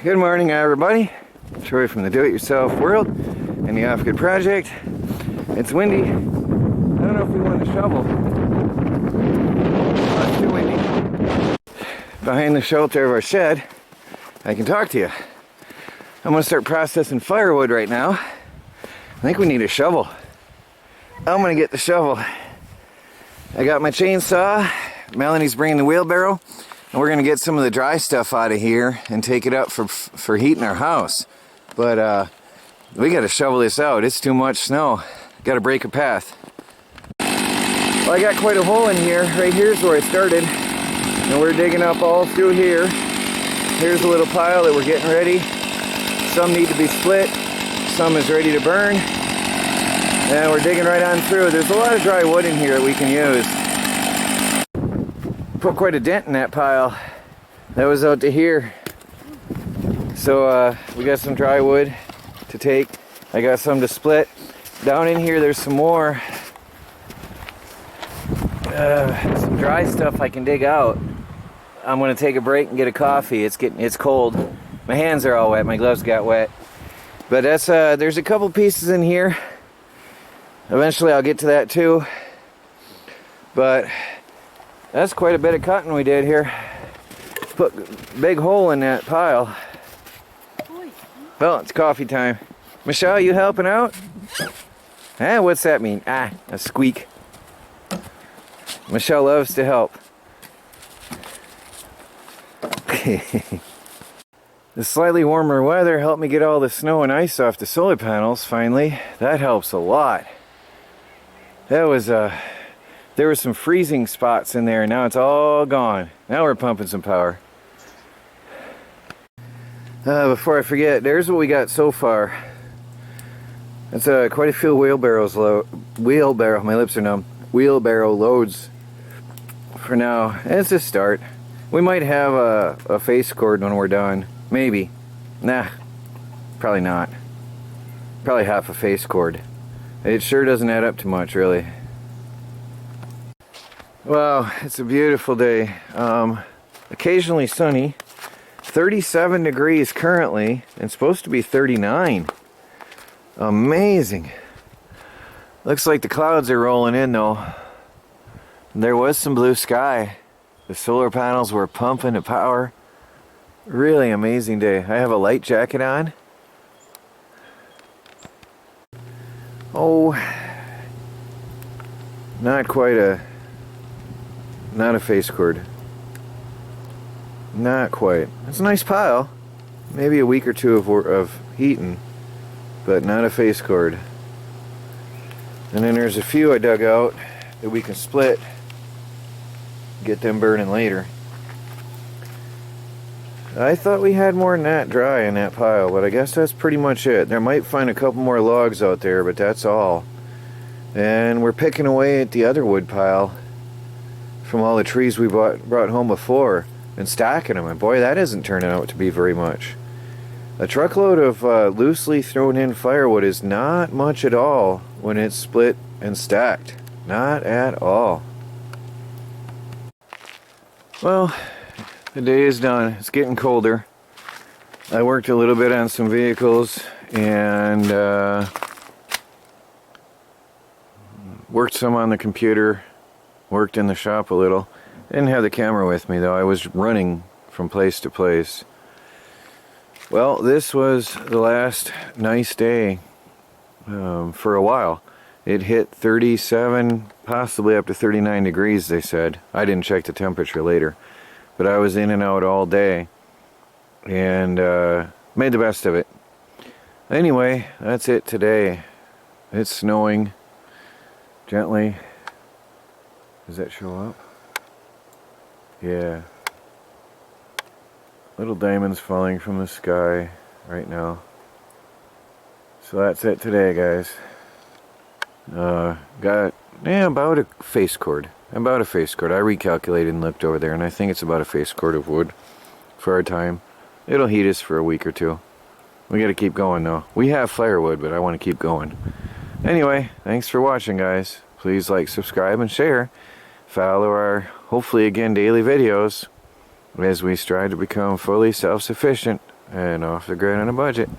Good morning, everybody. Troy from the Do-It-Yourself World and the Off-Grid Project. It's windy. I don't know if we want to shovel. It's too windy. Behind the shelter of our shed, I can talk to you. I'm going to start processing firewood right now. I think we need a shovel. I'm going to get the shovel. I got my chainsaw. Melanie's bringing the wheelbarrow. And we're going to get some of the dry stuff out of here and take it up for heating our house. But we got to shovel this out. It's too much snow. Got to break a path. Well, I got quite a hole in here. Right here's where I started. And we're digging up all through here. Here's a little pile that we're getting ready. Some need to be split. Some is ready to burn. And we're digging right on through. There's a lot of dry wood in here that we can use. Put quite a dent in that pile. That was out to here. So we got some dry wood to take. I got some to split. Down in here there's some more some dry stuff I can dig out. I'm gonna take a break and get a coffee. It's cold. My hands are all wet, my gloves got wet. But that's there's a couple pieces in here. Eventually I'll get to that too. But that's quite a bit of cutting we did here. Put a big hole in that pile. Well, it's coffee time. Michelle, you helping out? What's that mean? A squeak. Michelle loves to help. The slightly warmer weather helped me get all the snow and ice off the solar panels finally. That helps a lot. That was there were some freezing spots in there, and now it's all gone. Now we're pumping some power. Before I forget, there's what we got so far. That's quite a few wheelbarrows. My lips are numb. Wheelbarrow loads for now. It's a start. We might have a face cord when we're done. Maybe. Nah. Probably not. Probably half a face cord. It sure doesn't add up to much, really. Wow, it's a beautiful day. Occasionally sunny. 37 degrees currently, and supposed to be 39. Amazing. Looks like the clouds are rolling in though. There was some blue sky. The solar panels were pumping the power. Really amazing day. I have a light jacket on. Oh, not a face cord. Not quite. It's a nice pile. Maybe a week or two of heating, but not a face cord. And then there's a few I dug out that we can split, get them burning later. I thought we had more than that dry in that pile, but I guess that's pretty much it. There might find a couple more logs out there, but that's all. And we're picking away at the other wood pile from all the trees we brought home before and stacking them, and boy, that isn't turning out to be very much. A truckload of loosely thrown in firewood is not much at all when it's split and stacked. Not at all. Well, the day is done. It's getting colder. I worked a little bit on some vehicles and worked some on the computer. Worked in the shop a little. Didn't have the camera with me though. I was running from place to place. Well, this was the last nice day for a while. It hit 37, possibly up to 39 degrees, they said. I didn't check the temperature later. But I was in and out all day. And made the best of it. Anyway, that's it today. It's snowing gently. Does that show up? Yeah. Little diamonds falling from the sky right now. So that's it today, guys. Got about a face cord. About a face cord. I recalculated and looked over there, and I think it's about a face cord of wood for our time. It'll heat us for a week or two. We gotta keep going though. We have firewood, but I want to keep going. Anyway, thanks for watching, guys. Please like, subscribe, and share. Follow our, hopefully again, daily videos as we strive to become fully self-sufficient And off the grid on a budget.